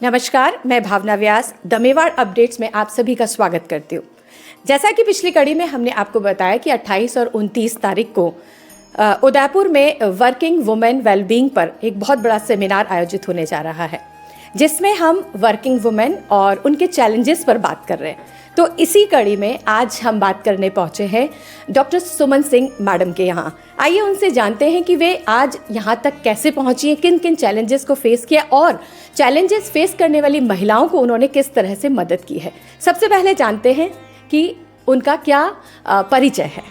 नमस्कार, मैं भावना व्यास the Mewar updates में आप सभी का स्वागत करती हूँ। जैसा कि पिछली कड़ी में हमने आपको बताया कि 28 और 29 तारीख को उदयपुर में वर्किंग वुमेन वेलबींग पर एक बहुत बड़ा सेमिनार आयोजित होने जा रहा है, जिसमें हम वर्किंग वुमेन और उनके चैलेंजेस पर बात कर रहे हैं। तो इसी कड़ी में आज हम बात करने पहुंचे हैं डॉक्टर सुमन सिंह मैडम के यहाँ। आइए उनसे जानते हैं कि वे आज यहाँ तक कैसे पहुंची हैं, किन किन चैलेंजेस को फेस किया और चैलेंजेस फेस करने वाली महिलाओं को उन्होंने किस तरह से मदद की है। सबसे पहले जानते हैं कि उनका क्या परिचय है।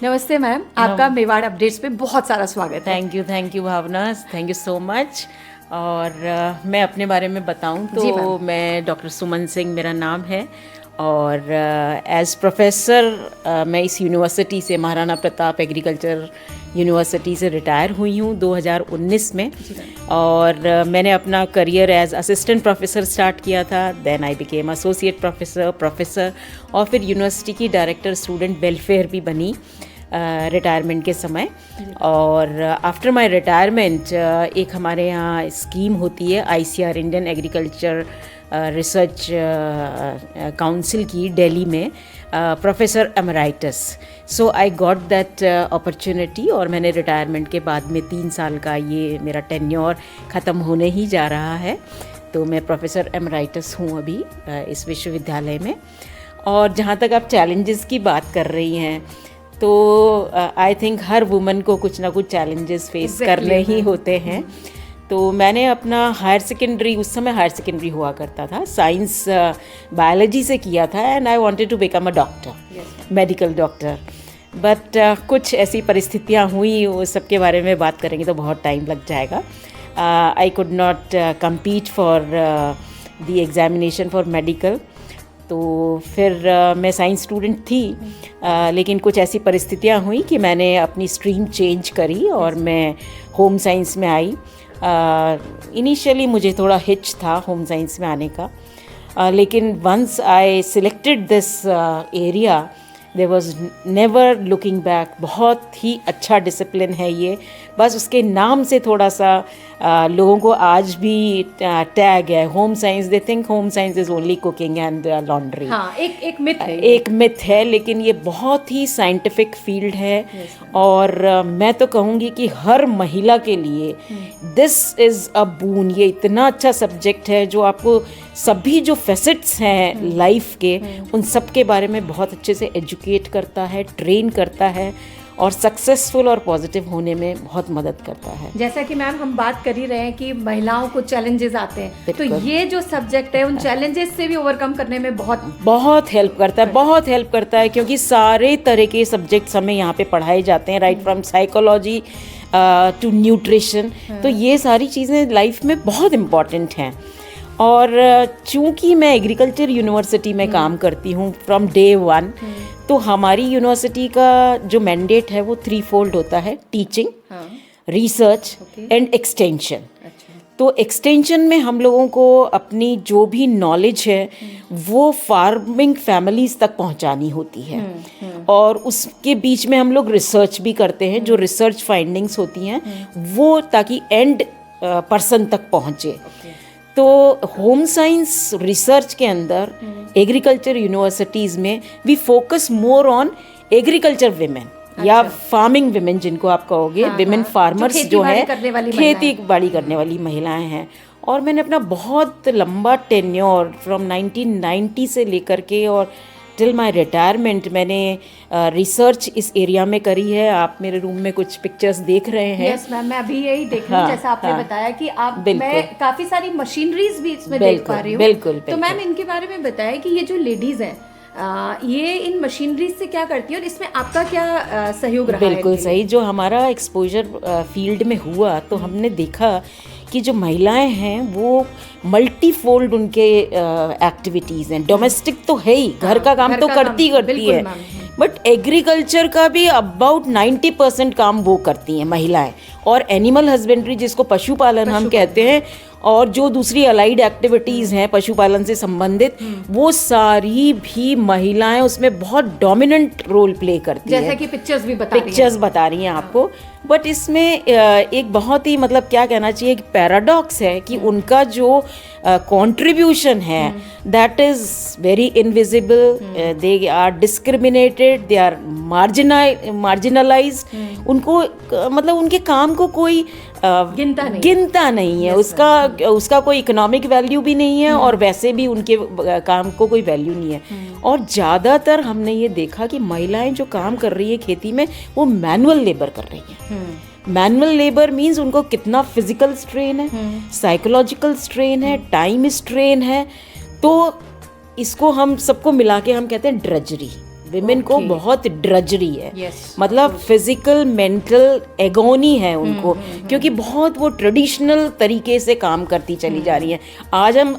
नमस्ते मैम, आपका मेवाड़ अपडेट्स पे बहुत सारा स्वागत है। Thank you Bhavna, thank you so much. और मैं अपने बारे में बताऊं तो मैं डॉक्टर सुमन सिंह मेरा नाम है और एज प्रोफेसर मैं इस यूनिवर्सिटी से, महाराणा प्रताप एग्रीकल्चर यूनिवर्सिटी से रिटायर हुई हूँ 2019 में। और मैंने अपना career as assistant professor start किया था, then I became associate professor और फिर यूनिवर्सिटी की डायरेक्टर स्टूडेंट वेलफेयर भी बनी रिटायरमेंट के समय। और आफ्टर माय रिटायरमेंट एक हमारे यहाँ स्कीम होती है ICR, Indian agriculture research council की, दिल्ली में professor emeritus. So I got that opportunity और मैंने रिटायरमेंट के बाद में 3 साल का ये मेरा टेन्योर ख़त्म होने ही जा रहा है। तो मैं प्रोफेसर एमराइटस हूँ अभी इस विश्वविद्यालय में। और जहाँ तक आप चैलेंजेस की बात कर रही हैं तो आई थिंक हर वुमन को कुछ ना कुछ चैलेंजेस फेस करने ही होते हैं। तो मैंने अपना हायर सेकेंडरी, उस समय हायर सेकेंडरी हुआ करता था, साइंस बायोलॉजी से किया था and I wanted to become a doctor, medical doctor. But कुछ ऐसी परिस्थितियाँ हुई, उस सब के बारे में बात करेंगे तो बहुत टाइम लग जाएगा। I could not compete for the examination for medical. तो फिर मैं साइंस स्टूडेंट थी, लेकिन कुछ ऐसी परिस्थितियाँ हुई कि मैंने अपनी स्ट्रीम चेंज करी और मैं होम साइंस में आई। इनिशियली मुझे थोड़ा हिच था होम साइंस में आने का, लेकिन once I selected this area there was never looking back. बहुत ही अच्छा डिसिप्लिन है ये, बस उसके नाम से थोड़ा सा लोगों को आज भी टैग है home science. They think home science is only cooking and laundry. हाँ, एक मिथ है, एक मिथ है, लेकिन ये बहुत ही साइंटिफिक फील्ड है। और मैं तो कहूँगी कि हर महिला के लिए दिस इज़ अ बून। ये इतना अच्छा सब्जेक्ट है जो आपको सभी जो फैसेट्स हैं लाइफ के, उन सब के बारे में बहुत अच्छे से एजुकेट करता है, ट्रेन करता है और सक्सेसफुल और पॉजिटिव होने में बहुत मदद करता है। जैसा कि मैम हम बात कर ही रहे हैं कि महिलाओं को चैलेंजेस आते हैं, तो ये जो सब्जेक्ट है उन चैलेंजेस से भी ओवरकम करने में बहुत हेल्प करता है, बहुत हेल्प करता है। क्योंकि सारे तरह के सब्जेक्ट्स हमें यहाँ पे पढ़ाए जाते हैं, right from psychology to nutrition. तो ये सारी चीज़ें लाइफ में बहुत इम्पॉर्टेंट हैं। और चूँकि मैं एग्रीकल्चर यूनिवर्सिटी में काम करती हूँ फ्रॉम डे 1, तो हमारी यूनिवर्सिटी का जो मैंडेट है वो 3 फोल्ड होता है: टीचिंग, रिसर्च एंड एक्सटेंशन। तो एक्सटेंशन में हम लोगों को अपनी जो भी नॉलेज है वो फार्मिंग फैमिलीज तक पहुंचानी होती है। और उसके बीच में हम लोग रिसर्च भी करते हैं, जो रिसर्च फाइंडिंग्स होती हैं वो ताकि एंड पर्सन तक पहुंचे। तो होम साइंस रिसर्च के अंदर एग्रीकल्चर यूनिवर्सिटीज़ में we focus more on agriculture women या फार्मिंग विमेन, जिनको आप कहोगे विमेन फार्मर्स, जो है खेती बाड़ी करने वाली महिलाएं हैं। और मैंने अपना बहुत लंबा टेन्योर फ्रॉम 1990 से लेकर के और टिल माय रिटायरमेंट मैंने रिसर्च इस एरिया में करी है। आप मेरे रूम में कुछ पिक्चर्स देख रहे हैं। यस मैम, मैं अभी यही देख रही हूँ। जैसा आपने बताया कि आप, मैं काफी सारी मशीनरीज भी इसमें देख पा रही हूँ। बिल्कुल। तो मैम इनके बारे में बताया कि ये जो लेडीज हैं ये इन मशीनरीज से क्या करती है और इसमें आपका क्या सहयोग रहा है? बिल्कुल सही। जो हमारा एक्सपोजर फील्ड में हुआ तो हमने देखा कि जो महिलाएं हैं वो मल्टीफोल्ड उनके एक्टिविटीज़ हैं। डोमेस्टिक तो है ही, घर का काम तो करती है, बट एग्रीकल्चर का भी अबाउट 90% काम वो करती हैं महिलाएं। और एनिमल हस्बेंड्री, जिसको पशुपालन हम कहते हैं, और जो दूसरी अलाइड एक्टिविटीज़ हैं पशुपालन से संबंधित, वो सारी भी महिलाएं उसमें बहुत डोमिनेंट रोल प्ले करती हैं, जैसा कि पिक्चर्स भी बता रही हैं आपको। बट इसमें एक बहुत ही मतलब क्या कहना चाहिए, एक पैराडॉक्स है कि उनका जो कंट्रीब्यूशन है that is very invisible, they are discriminated, they are marginalised. उनको मतलब उनके काम को कोई गिनता नहीं है, उसका कोई इकोनॉमिक वैल्यू भी नहीं है और वैसे भी उनके काम को कोई वैल्यू नहीं है। और ज़्यादातर हमने ये देखा कि महिलाएं जो काम कर रही है खेती में, वो मैनुअल लेबर कर रही हैं। मैनुअल लेबर मीन्स उनको कितना फिजिकल स्ट्रेन है, साइकोलॉजिकल स्ट्रेन है, टाइम स्ट्रेन है। तो इसको हम सबको मिला के हम कहते हैं ड्रजरी। विमेन को बहुत ड्रजरी है, मतलब फिजिकल मेंटल एगोनी है उनको, क्योंकि बहुत वो ट्रेडिशनल तरीके से काम करती चली जा रही हैं। आज हम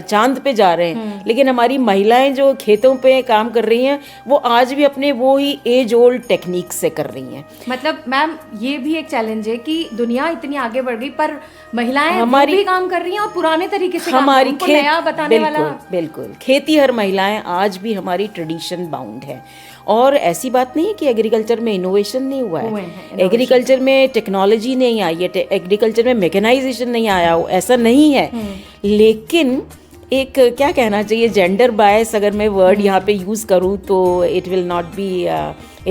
चांद पे जा रहे हैं, लेकिन हमारी महिलाएं जो खेतों पे काम कर रही हैं वो आज भी अपने वो ही एज ओल्ड टेक्निक से कर रही हैं। मतलब मैम ये भी एक चैलेंज है कि दुनिया इतनी आगे बढ़ गई पर महिलाएं हमारी भी काम कर रही हैं और पुराने तरीके से हमारी काम नया बताने वाला। बिल्कुल खेती हर महिलाएं आज भी हमारी ट्रेडिशन बाउंड है। और ऐसी बात नहीं है कि एग्रीकल्चर में इनोवेशन नहीं हुआ है, एग्रीकल्चर में टेक्नोलॉजी नहीं आई है, एग्रीकल्चर में मैकेनाइजेशन नहीं आया हो, ऐसा नहीं है। लेकिन एक क्या कहना चाहिए, जेंडर बायस अगर मैं वर्ड यहाँ पे यूज़ करूँ तो इट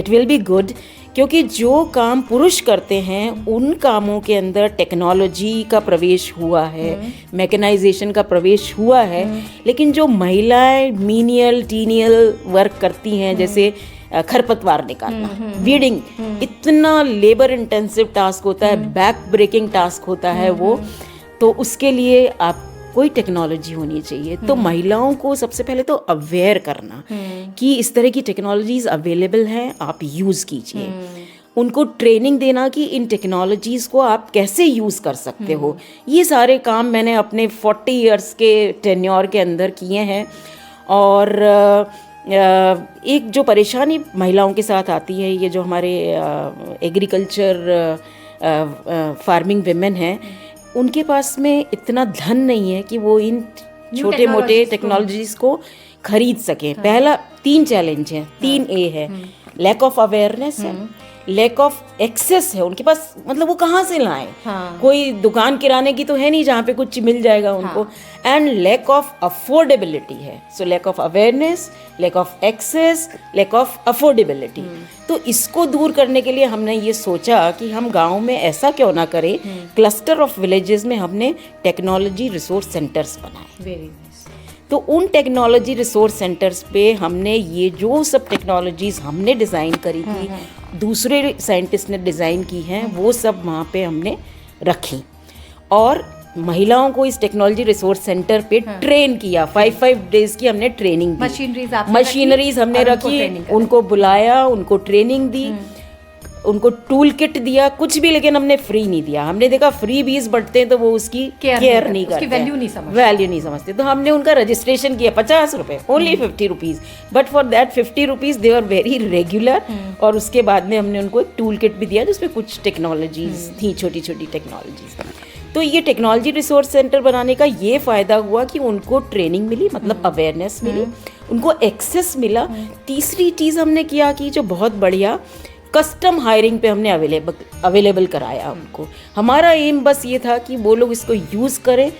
विल बी गुड, क्योंकि जो काम पुरुष करते हैं उन कामों के अंदर टेक्नोलॉजी का प्रवेश हुआ है, मैकेनाइजेशन का प्रवेश हुआ है। लेकिन जो महिलाएं मीनियल टीनियल वर्क करती हैं, जैसे खरपतवार निकालना, वीडिंग, इतना लेबर इंटेंसिव टास्क होता है, बैक ब्रेकिंग टास्क होता है वो, तो उसके लिए आप कोई टेक्नोलॉजी होनी चाहिए। तो महिलाओं को सबसे पहले तो अवेयर करना कि इस तरह की टेक्नोलॉजीज अवेलेबल हैं, आप यूज़ कीजिए। उनको ट्रेनिंग देना कि इन टेक्नोलॉजीज़ को आप कैसे यूज़ कर सकते हो। ये सारे काम मैंने अपने 40 इयर्स के टेन्योर के अंदर किए हैं। और एक जो परेशानी महिलाओं के साथ आती है, ये जो हमारे एग्रीकल्चर फार्मिंग विमेन हैं, उनके पास में इतना धन नहीं है कि वो इन छोटे मोटे टेक्नोलॉजीज़ को खरीद सकें। पहला 3 चैलेंज है, 3 ए है, लैक ऑफ अवेयरनेस है, लैक ऑफ एक्सेस है उनके पास, मतलब वो कहाँ से लाएं, कोई दुकान किराने की तो है नहीं जहाँ पे कुछ मिल जाएगा उनको, एंड लैक ऑफ अफोर्डेबिलिटी है। So lack of awareness, lack of access, lack of affordability. तो इसको दूर करने के लिए हमने ये सोचा कि हम गाँव में ऐसा क्यों ना करें, क्लस्टर ऑफ विलेजेस में हमने टेक्नोलॉजी रिसोर्स सेंटर्स बनाए। वेरी। तो उन टेक्नोलॉजी रिसोर्स सेंटर्स पे हमने ये जो सब टेक्नोलॉजीज़ हमने डिज़ाइन करी थी, दूसरे साइंटिस्ट ने डिज़ाइन की हैं, वो सब वहाँ पे हमने रखी और महिलाओं को इस टेक्नोलॉजी रिसोर्स सेंटर पे ट्रेन किया। 5 डेज़ की हमने ट्रेनिंग दी, मशीनरीज हमने रखी, उनको बुलाया, उनको ट्रेनिंग दी, उनको टूल किट दिया, कुछ भी, लेकिन हमने फ्री नहीं दिया। हमने देखा फ्री बीज बढ़ते हैं तो वो उसकी केयर नहीं करते, वैल्यू नहीं समझते। तो हमने उनका रजिस्ट्रेशन किया 50 रुपये, only 50 rupees, but for that 50 rupees they are very regular. और उसके बाद में हमने उनको एक टूल किट भी दिया जिसमें कुछ टेक्नोलॉजीज़ थी, छोटी छोटी टेक्नोलॉजीज़। तो ये टेक्नोलॉजी रिसोर्स सेंटर बनाने का ये फ़ायदा हुआ कि उनको ट्रेनिंग मिली, मतलब अवेयरनेस मिली, उनको एक्सेस मिला। तीसरी चीज़ हमने किया कि जो बहुत बढ़िया कस्टम हायरिंग पे हमने अवेलेबल कराया उनको। हमारा एम बस ये था कि वो लोग इसको यूज़ करें,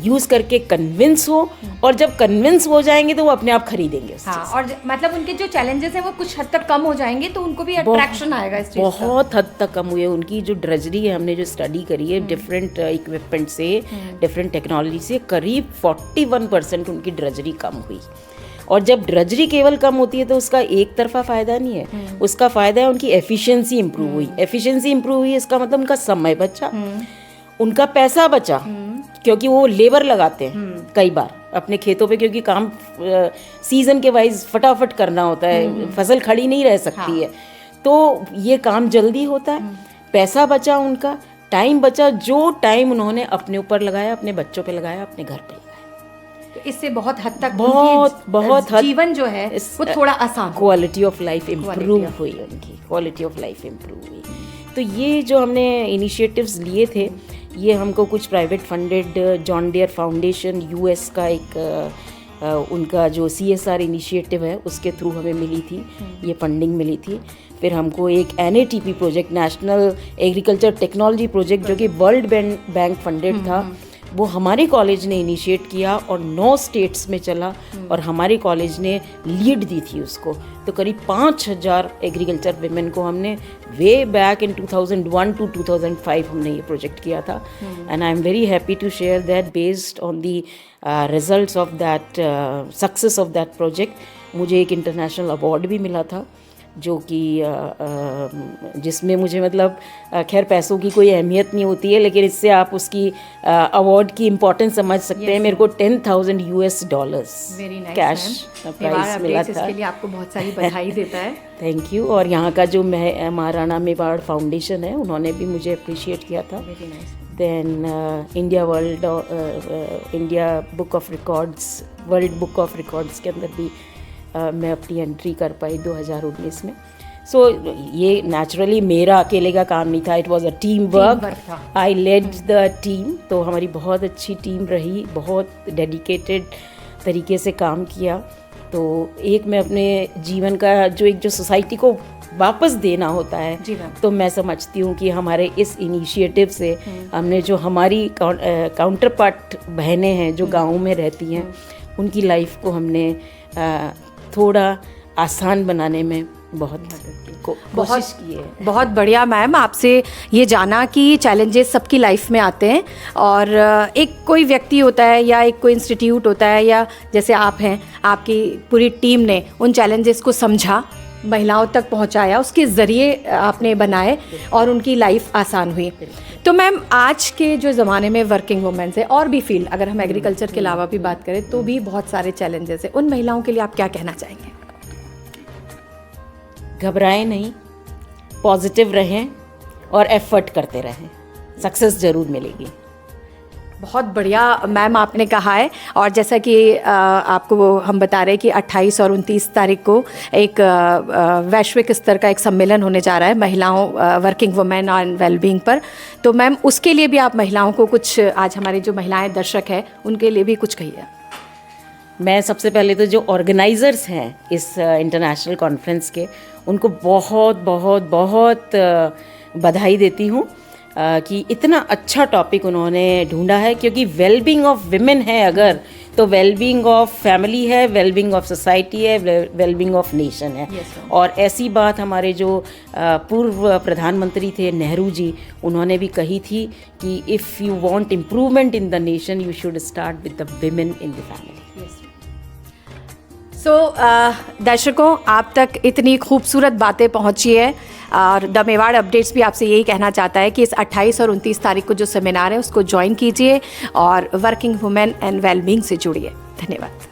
यूज़ करके कन्विंस हो, और जब कन्विंस हो जाएंगे तो वो अपने आप खरीदेंगे। और मतलब उनके जो चैलेंजेस हैं वो कुछ हद तक कम हो जाएंगे, तो उनको भी अट्रैक्शन आएगा इस चीज़ का। बहुत हद तक कम हुए। उनकी जो ड्रजरी है, हमने जो स्टडी करी है डिफरेंट इक्विपमेंट से, डिफरेंट टेक्नोलॉजी से, करीब 41% उनकी ड्रजरी कम हुई। और जब ड्रजरी केवल कम होती है तो उसका एक तरफा फ़ायदा नहीं है, उसका फ़ायदा है उनकी एफिशिएंसी इंप्रूव हुई। एफिशिएंसी इंप्रूव हुई इसका मतलब उनका समय बचा, उनका पैसा बचा, क्योंकि वो लेबर लगाते हैं कई बार अपने खेतों पे, क्योंकि काम सीज़न के वाइज फटाफट करना होता है, फसल खड़ी नहीं रह सकती है, तो ये काम जल्दी होता है। पैसा बचा उनका, टाइम बचा, जो टाइम उन्होंने अपने ऊपर लगाया, अपने बच्चों पे लगाया, अपने घर पे लगाया, तो इससे बहुत हद तक बहुत जीवन जो है वो थोड़ा आसान, क्वालिटी ऑफ लाइफ इम्प्रूव हुई, उनकी क्वालिटी ऑफ लाइफ इम्प्रूव हुई। तो ये जो हमने इनिशिएटिव्स लिए थे, ये हमको कुछ private funded John Deere foundation US का एक उनका जो CSR इनिशिएटिव है उसके थ्रू हमें मिली थी, ये फंडिंग मिली थी। फिर हमको एक NATP project, national agriculture technology project, जो कि वर्ल्ड बैंक फंडेड था, वो हमारे कॉलेज ने इनिशिएट किया और 9 स्टेट्स में चला और हमारे कॉलेज ने लीड दी थी उसको। तो करीब 5000 एग्रीकल्चर विमेन को हमने वे बैक इन 2001 to 2005 हमने ये प्रोजेक्ट किया था। And I am very happy to share that based on the results of that success of that project मुझे एक इंटरनेशनल अवार्ड भी मिला था, जो कि जिसमें मुझे मतलब खैर पैसों की कोई अहमियत नहीं होती है, लेकिन इससे आप उसकी अवार्ड की इम्पोर्टेंस समझ सकते हैं। मेरे को $10,000 US कैश प्राइज मिला था। इसके लिए आपको बहुत सारी बधाई देता है। Thank you. और यहाँ का जो महाराणा मेवाड़ फाउंडेशन है, उन्होंने भी मुझे अप्रिशिएट किया था। Then India book of records, world book of records के अंदर भी मैं अपनी एंट्री कर पाई 2019 में। सो ये नेचुरली मेरा अकेले का काम नहीं था, it was a team work. I led the team. तो हमारी बहुत अच्छी टीम रही, बहुत डेडिकेटेड तरीके से काम किया। तो एक मैं अपने जीवन का जो सोसाइटी को वापस देना होता है, तो मैं समझती हूँ कि हमारे इस इनिशिएटिव से हमने जो हमारी काउंटर पार्ट बहनें हैं जो गाँव में रहती हैं, उनकी लाइफ को हमने थोड़ा आसान बनाने में बहुत कोशिश की है। बहुत बढ़िया मैम, आपसे ये जाना कि चैलेंजेस सबकी लाइफ में आते हैं और एक कोई व्यक्ति होता है या एक कोई इंस्टीट्यूट होता है या जैसे आप हैं, आपकी पूरी टीम ने उन चैलेंजेस को समझा, महिलाओं तक पहुंचाया, उसके ज़रिए आपने बनाए और उनकी लाइफ आसान हुई। तो मैम आज के जो ज़माने में वर्किंग वुमेन्स है और भी फील्ड, अगर हम एग्रीकल्चर के अलावा भी बात करें तो भी बहुत सारे चैलेंजेस हैं, उन महिलाओं के लिए आप क्या कहना चाहेंगे? घबराएं नहीं, पॉजिटिव रहें और एफर्ट करते रहें, सक्सेस ज़रूर मिलेगी। बहुत बढ़िया मैम आपने कहा है। और जैसा कि आपको हम बता रहे हैं कि 28 और 29 तारीख को एक वैश्विक स्तर का एक सम्मेलन होने जा रहा है महिलाओं, वर्किंग वुमेन एंड वेलबींग पर। तो मैम उसके लिए भी आप महिलाओं को कुछ, आज हमारी जो महिलाएं दर्शक हैं उनके लिए भी कुछ कहिए। मैं सबसे पहले तो जो ऑर्गेनाइज़र्स हैं इस इंटरनेशनल कॉन्फ्रेंस के, उनको बहुत बहुत बहुत बधाई देती हूँ कि इतना अच्छा टॉपिक उन्होंने ढूंढा है, क्योंकि वेलबींग ऑफ विमेन है अगर, तो वेलबींग ऑफ फैमिली है, वेलबींग ऑफ सोसाइटी है, वेलबींग ऑफ नेशन है। और ऐसी बात हमारे जो पूर्व प्रधानमंत्री थे नेहरू जी, उन्होंने भी कही थी कि if you want improvement in the nation you should start with the women in the family. So दर्शकों, आप तक इतनी खूबसूरत बातें पहुंची है और द मेवाड़ अपडेट्स भी आपसे यही कहना चाहता है कि इस 28 और 29 तारीख को जो सेमिनार है उसको ज्वाइन कीजिए और वर्किंग वुमेन एंड वेलबींग से जुड़िए। धन्यवाद।